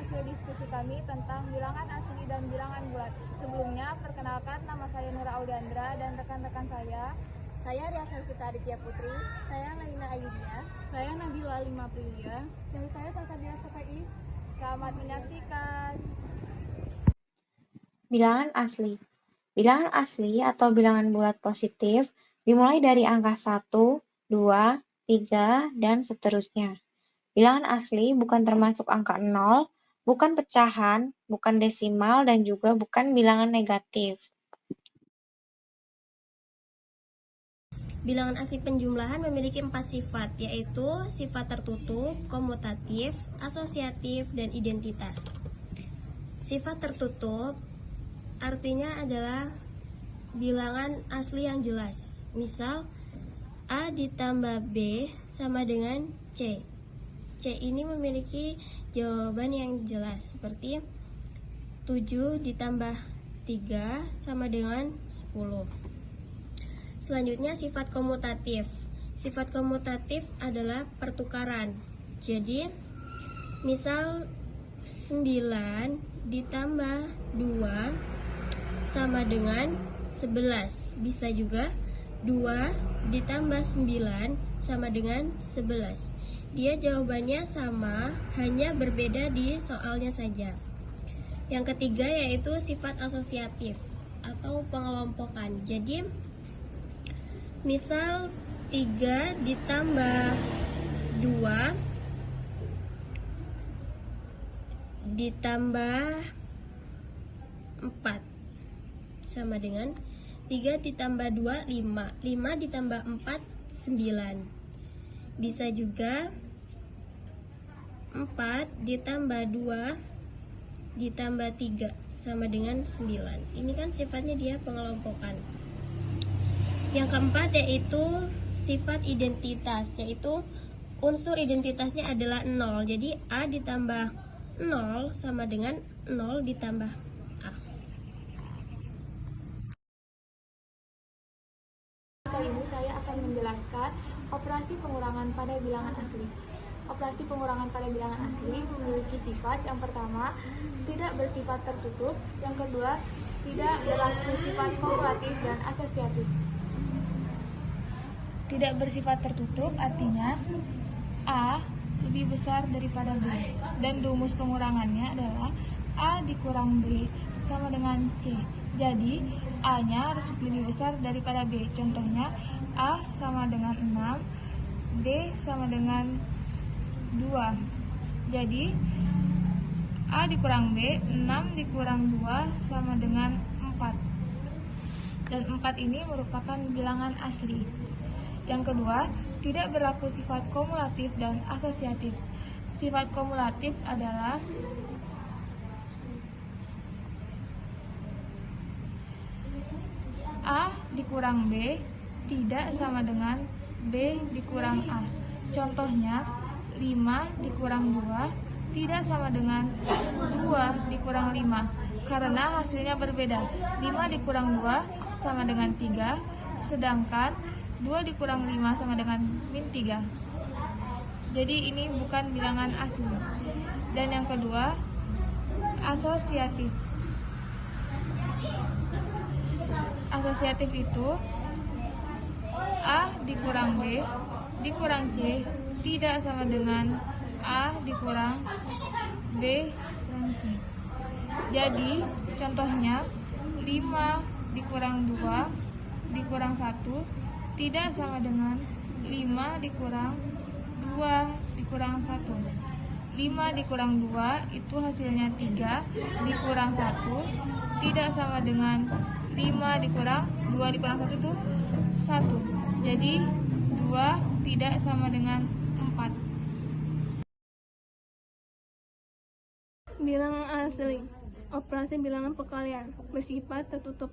hasil diskusi kami tentang bilangan asli dan bilangan bulat. Sebelumnya, perkenalkan nama saya Nura Auliandra dan rekan-rekan saya. Saya Ria Selvita Aditya Putri. Saya Naina Ayudia. Saya Nabila Lima Prilia. Dan saya Salsabila Syafai. Selamat menyaksikan. Bilangan asli. Bilangan asli atau bilangan bulat positif dimulai dari angka 1, 2, 3, dan seterusnya. Bilangan asli bukan termasuk angka 0, bukan pecahan, bukan desimal, dan juga bukan bilangan negatif. Bilangan asli penjumlahan memiliki 4 sifat, yaitu sifat tertutup, komutatif, asosiatif, dan identitas. Sifat tertutup artinya adalah bilangan asli yang jelas. Misal, A ditambah B sama dengan C. C ini memiliki jawaban yang jelas, seperti 7 ditambah 3 sama dengan 10. Selanjutnya sifat komutatif. Sifat komutatif adalah pertukaran. Jadi, misal 9 ditambah 2 sama dengan 11. Bisa juga 2 ditambah 9 sama dengan 11. Dia jawabannya sama, hanya berbeda di soalnya saja. Yang ketiga yaitu sifat asosiatif atau pengelompokan. Jadi, misal 3 ditambah 2 ditambah 4 sama dengan 3 ditambah 2, 5. 5 ditambah 4, 9. Bisa juga 4 ditambah 2 ditambah 3 sama dengan 9. Ini kan sifatnya dia pengelompokan. Yang keempat yaitu sifat identitas, yaitu unsur identitasnya adalah 0. Jadi A ditambah 0 sama dengan 0 ditambah A. Kali ini saya akan menjelaskan operasi pengurangan pada bilangan asli. Operasi pengurangan pada bilangan asli memiliki sifat yang pertama, tidak bersifat tertutup, yang kedua, tidak berlaku sifat kumulatif dan asosiatif. Tidak bersifat tertutup artinya A lebih besar daripada B, dan rumus pengurangannya adalah A dikurang B sama dengan C. Jadi, A-nya harus lebih besar daripada B. Contohnya, A sama dengan 6, B sama dengan 2. Jadi, A dikurang B, 6 dikurang 2 sama dengan 4. Dan 4 ini merupakan bilangan asli. Yang kedua, tidak berlaku sifat kumulatif dan asosiatif. Sifat kumulatif adalah A dikurang B tidak sama dengan B dikurang A. Contohnya, 5 dikurang 2 tidak sama dengan 2 dikurang 5, karena hasilnya berbeda. 5 dikurang 2 sama dengan 3, sedangkan 2 dikurang 5 sama dengan min 3. Jadi ini bukan bilangan asli. Dan yang kedua, asosiatif. Asosiatif itu A dikurang B dikurang C tidak sama dengan A dikurang B kurang C. Jadi contohnya 5 dikurang 2 dikurang 1 tidak sama dengan 5 dikurang 2 dikurang 1. 5 dikurang 2 itu hasilnya 3 dikurang 1 tidak sama dengan 5 dikurang 2 dikurang 1 itu 1. Jadi 2 tidak sama dengan 4. Bilangan asli. Operasi bilangan perkalian bersifat tertutup.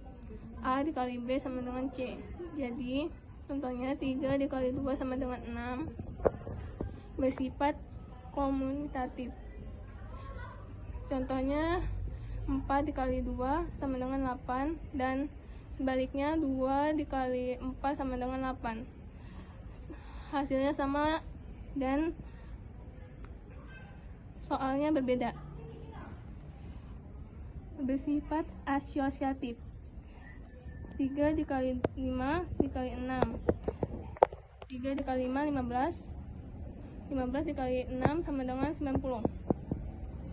A dikali B sama dengan C. Jadi, contohnya 3 dikali 2 sama dengan 6. Bersifat komutatif. Contohnya 4 dikali 2 sama dengan 8, dan sebaliknya 2 dikali 4 sama dengan 8. Hasilnya sama dan soalnya berbeda. bersifat asosiatif. 3 dikali 5 dikali 6. 3 dikali 5, 15. 15 dikali 6 sama dengan 90.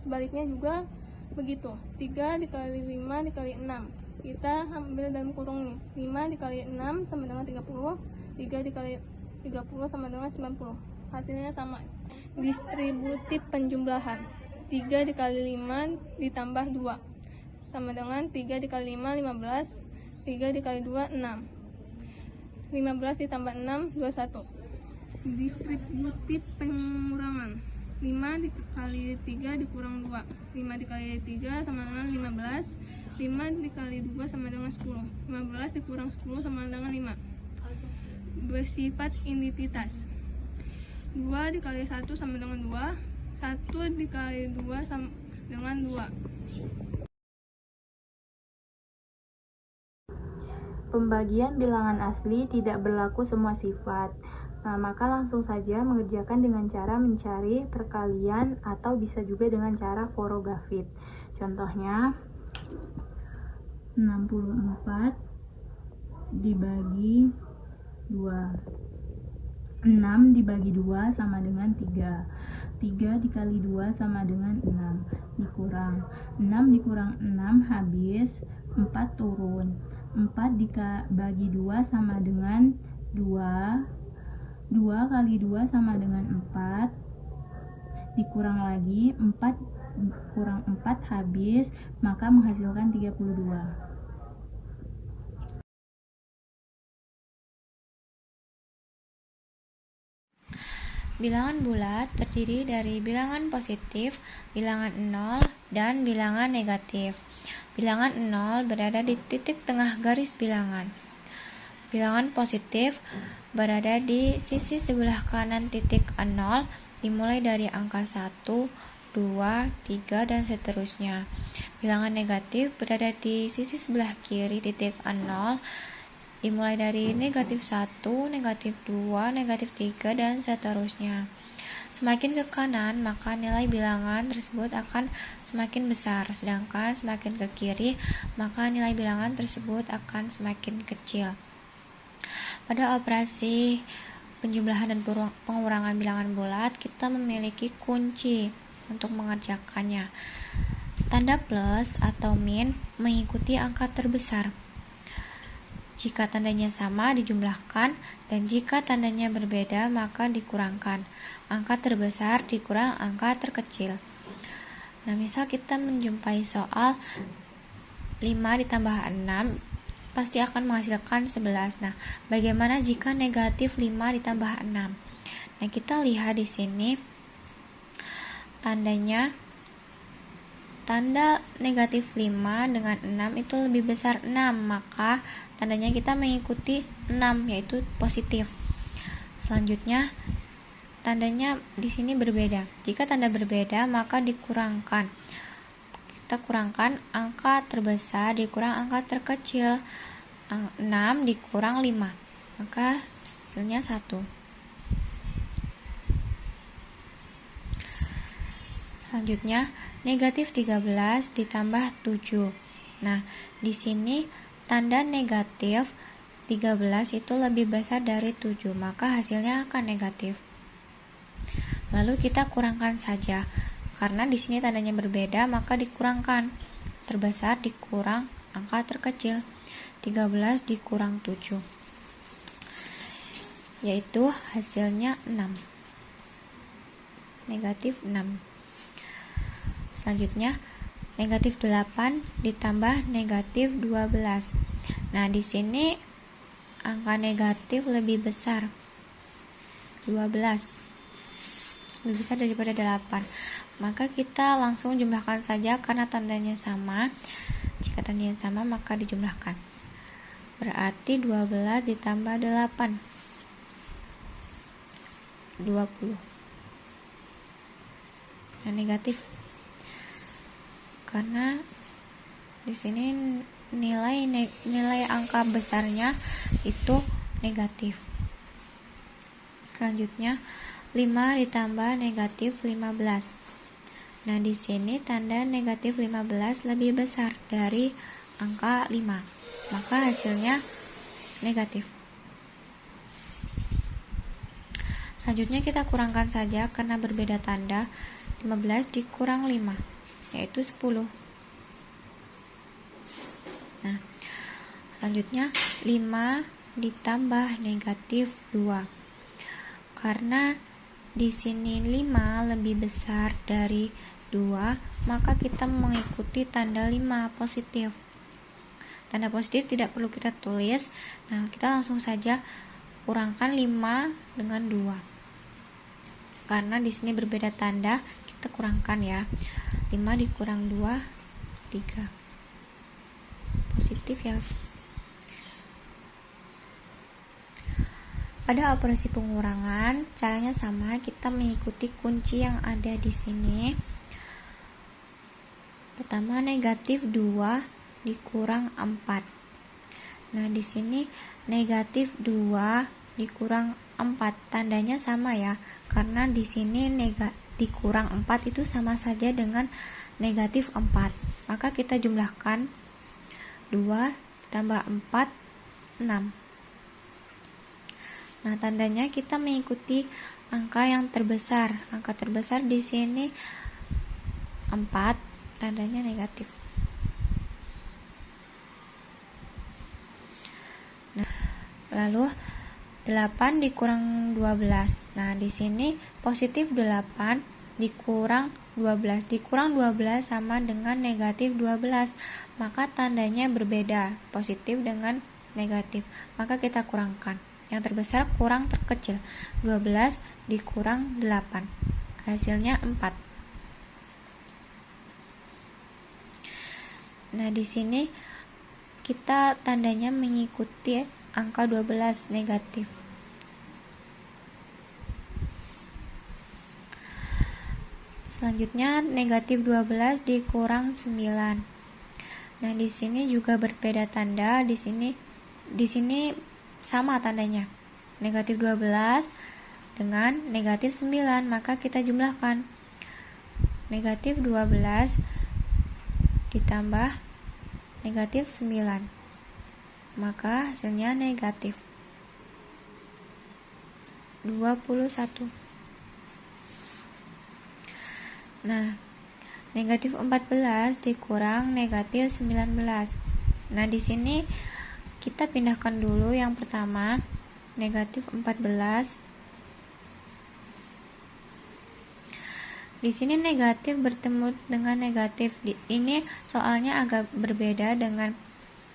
Sebaliknya juga begitu. 3 dikali 5 dikali 6. Kita ambil dalam kurung nih. 5 dikali 6 sama dengan 30. 3 dikali 30 sama dengan 90. Hasilnya sama. Distributif penjumlahan. 3 dikali 5 ditambah 2 sama dengan 3 dikali 5, 15. 3 dikali 2, 6. 15 ditambah 6, 21. Distributif pengurangan. 5 dikali 3 dikurang 2. 5 dikali 3 sama dengan 15. 5 dikali 2 sama dengan 10. 15 dikurang 10 sama dengan 5. Bersifat identitas. 2 dikali 1 sama dengan 2. 1 dikali 2 sama dengan 2. Pembagian bilangan asli tidak berlaku semua sifat. Nah, maka langsung saja mengerjakan dengan cara mencari perkalian atau bisa juga dengan cara forogafit. Contohnya 64 dibagi 2. 6 dibagi 2 sama dengan 3. 3 dikali 2 sama dengan 6. Dikurang 6 dikurang 6 habis, 4 turun. 4 dibagi 2 sama dengan 2. 2 kali 2 sama dengan 4. Dikurang lagi, 4 kurang 4 habis, maka menghasilkan 32. Bilangan bulat terdiri dari bilangan positif, bilangan 0, dan bilangan negatif. Bilangan 0 berada di titik tengah garis bilangan. Bilangan positif berada di sisi sebelah kanan titik 0, dimulai dari angka 1, 2, 3, dan seterusnya. Bilangan negatif berada di sisi sebelah kiri titik 0, dimulai dari negatif 1, negatif 2, negatif 3, dan seterusnya. Semakin ke kanan, maka nilai bilangan tersebut akan semakin besar, sedangkan semakin ke kiri, maka nilai bilangan tersebut akan semakin kecil. Pada operasi penjumlahan dan pengurangan bilangan bulat, kita memiliki kunci untuk mengerjakannya. Tanda plus atau min mengikuti angka terbesar. Jika tandanya sama dijumlahkan, dan jika tandanya berbeda maka dikurangkan. Angka terbesar dikurang angka terkecil. Nah, misal kita menjumpai soal 5 ditambah 6 pasti akan menghasilkan 11. Nah, bagaimana jika negatif 5 ditambah 6? Nah, kita lihat di sini tandanya. Tanda negatif 5 dengan 6 itu lebih besar 6, maka tandanya kita mengikuti 6, yaitu positif. Selanjutnya, tandanya di sini berbeda. Jika tanda berbeda, maka dikurangkan. Kita kurangkan angka terbesar dikurang angka terkecil. 6 dikurang 5, maka hasilnya 1. Selanjutnya, negatif 13 ditambah 7. Nah, di sini tanda negatif 13 itu lebih besar dari 7, maka hasilnya akan negatif. Lalu kita kurangkan saja. Karena di sini tandanya berbeda, maka dikurangkan. Terbesar dikurang angka terkecil. 13 dikurang 7. Yaitu hasilnya 6. Negatif 6. Selanjutnya, negatif 8 ditambah negatif 12. Nah, di sini angka negatif lebih besar. 12. Lebih besar daripada 8. Maka kita langsung jumlahkan saja karena tandanya sama. Jika tandanya sama, maka dijumlahkan. Berarti 12 ditambah 8. 20. Nah, negatif. Karena di sini nilai angka besarnya itu negatif. Selanjutnya 5 ditambah negatif 15. Nah, di sini tanda negatif 15 lebih besar dari angka 5. Maka hasilnya negatif. Selanjutnya kita kurangkan saja karena berbeda tanda. 15 dikurang 5, yaitu 10. Nah, selanjutnya 5 ditambah negatif 2. Karena di sini 5 lebih besar dari 2, maka kita mengikuti tanda 5 positif. Tanda positif tidak perlu kita tulis. Nah, kita langsung saja kurangkan 5 dengan 2. Karena di sini berbeda tanda, kita kurangkan ya. 5 dikurang 2, 3. Positif ya. Pada operasi pengurangan, caranya sama, kita mengikuti kunci yang ada di sini. Pertama, negatif 2 dikurang 4. Nah, di sini negatif 2 dikurang 4, tandanya sama ya. Karena di sini dikurang 4 itu sama saja dengan negatif 4. Maka kita jumlahkan 2 tambah 4, 6. Nah, tandanya kita mengikuti angka yang terbesar. Angka terbesar di sini 4, tandanya negatif. Nah, lalu 8 dikurang 12. Nah, di sini positif 8 dikurang 12. Dikurang 12 sama dengan negatif 12. Maka tandanya berbeda, positif dengan negatif. Maka kita kurangkan. Yang terbesar kurang terkecil. 12 dikurang 8. Hasilnya 4. Nah, di sini kita tandanya mengikuti angka 12 negatif. Selanjutnya negatif 12 dikurang 9. Nah, di sini juga berbeda tanda. Di sini sama tandanya. Negatif 12 dengan negatif 9, maka kita jumlahkan. Negatif 12 ditambah negatif 9. Maka hasilnya negatif 21. Nah, negatif 14 dikurang negatif 19. Nah, di sini kita pindahkan dulu yang pertama, negatif 14. Di sini negatif bertemu dengan negatif. Ini soalnya agak berbeda dengan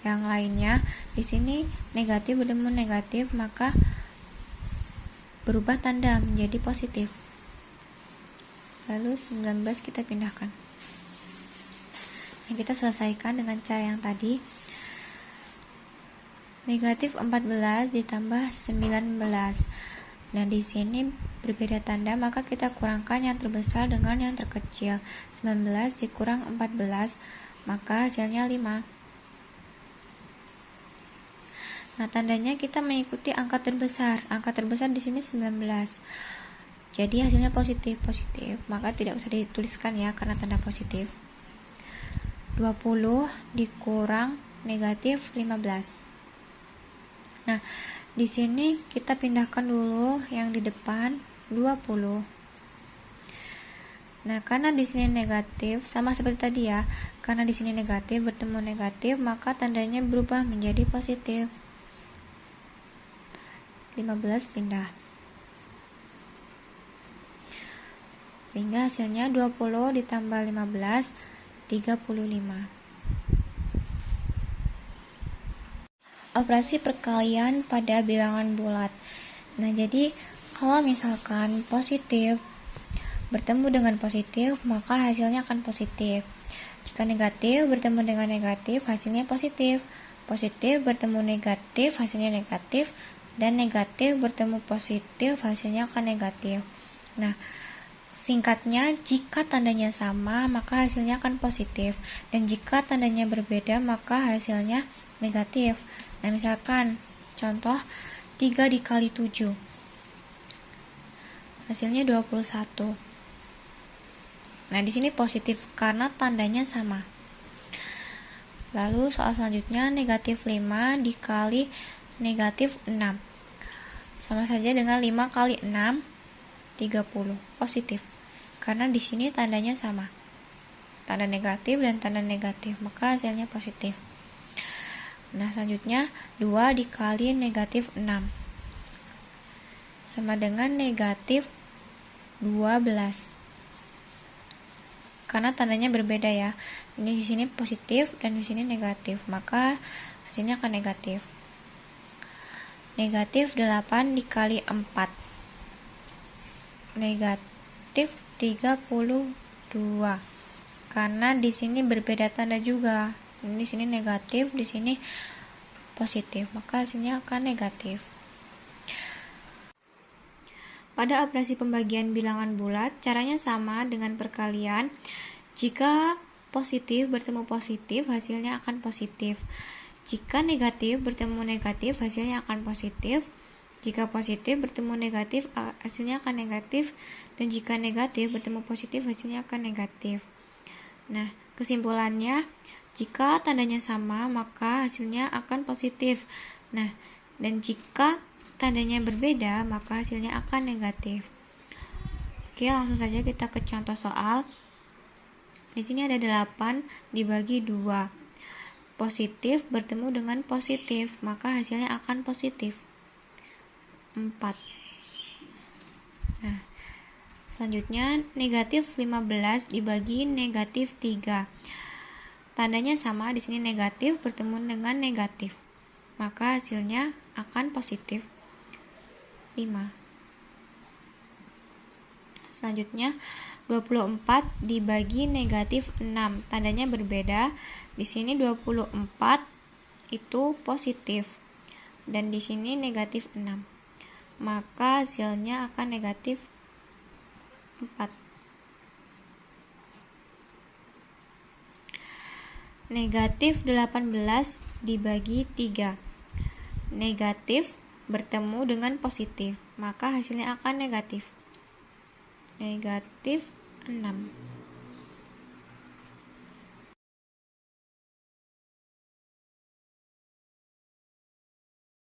yang lainnya. Di sini negatif bertemu negatif, maka berubah tanda menjadi positif. Lalu 19 kita pindahkan. Nah, kita selesaikan dengan cara yang tadi. Negatif 14 ditambah 19. Nah, di sini berbeda tanda, maka kita kurangkan yang terbesar dengan yang terkecil. 19 dikurang 14, maka hasilnya 5. Nah, tandanya kita mengikuti angka terbesar. Angka terbesar di sini 19. Jadi hasilnya positif, maka tidak usah dituliskan ya karena tanda positif. 20 dikurang negatif 15. Nah, di sini kita pindahkan dulu yang di depan 20. Nah, karena di sini negatif, sama seperti tadi ya. Karena di sini negatif bertemu negatif, maka tandanya berubah menjadi positif. 15 pindah. Sehingga hasilnya 20 ditambah 15, 35. Operasi perkalian pada bilangan bulat. Nah, jadi kalau misalkan positif bertemu dengan positif, maka hasilnya akan positif. Jika negatif bertemu dengan negatif, hasilnya positif. Positif bertemu negatif, hasilnya negatif. Dan negatif bertemu positif, hasilnya akan negatif. Nah, singkatnya, jika tandanya sama, maka hasilnya akan positif. Dan jika tandanya berbeda, maka hasilnya negatif. Nah, misalkan contoh 3 dikali 7, hasilnya 21. Nah, di sini positif karena tandanya sama. Lalu soal selanjutnya, negatif 5 dikali negatif 6. Sama saja dengan 5 kali 6, 30. Positif. Karena di sini tandanya sama. Tanda negatif dan tanda negatif, maka hasilnya positif. Nah, selanjutnya 2 dikali negatif 6. Sama dengan negatif 12. Karena tandanya berbeda ya. Ini di sini positif dan di sini negatif, maka hasilnya akan negatif. Negatif 8 dikali 4. Negatif 32. Karena di sini berbeda tanda juga. Ini di sini negatif, di sini positif, maka hasilnya akan negatif. Pada operasi pembagian bilangan bulat, caranya sama dengan perkalian. Jika positif bertemu positif, hasilnya akan positif. Jika negatif bertemu negatif, hasilnya akan positif. Jika positif bertemu negatif, hasilnya akan negatif. Dan jika negatif bertemu positif, hasilnya akan negatif. Nah, kesimpulannya, jika tandanya sama, maka hasilnya akan positif. Nah, dan jika tandanya berbeda, maka hasilnya akan negatif. Oke, langsung saja kita ke contoh soal. Di sini ada 8 dibagi 2. Positif bertemu dengan positif, maka hasilnya akan positif. 4. Nah, selanjutnya negatif 15 dibagi negatif 3. Tandanya sama, di sini negatif bertemu dengan negatif, maka hasilnya akan positif. 5. Selanjutnya 24 dibagi negatif 6. Tandanya berbeda. Di sini 24 itu positif dan di sini negatif 6. Maka hasilnya akan negatif 4. Negatif 18 dibagi 3. Negatif bertemu dengan positif, maka hasilnya akan negatif. Negatif 6.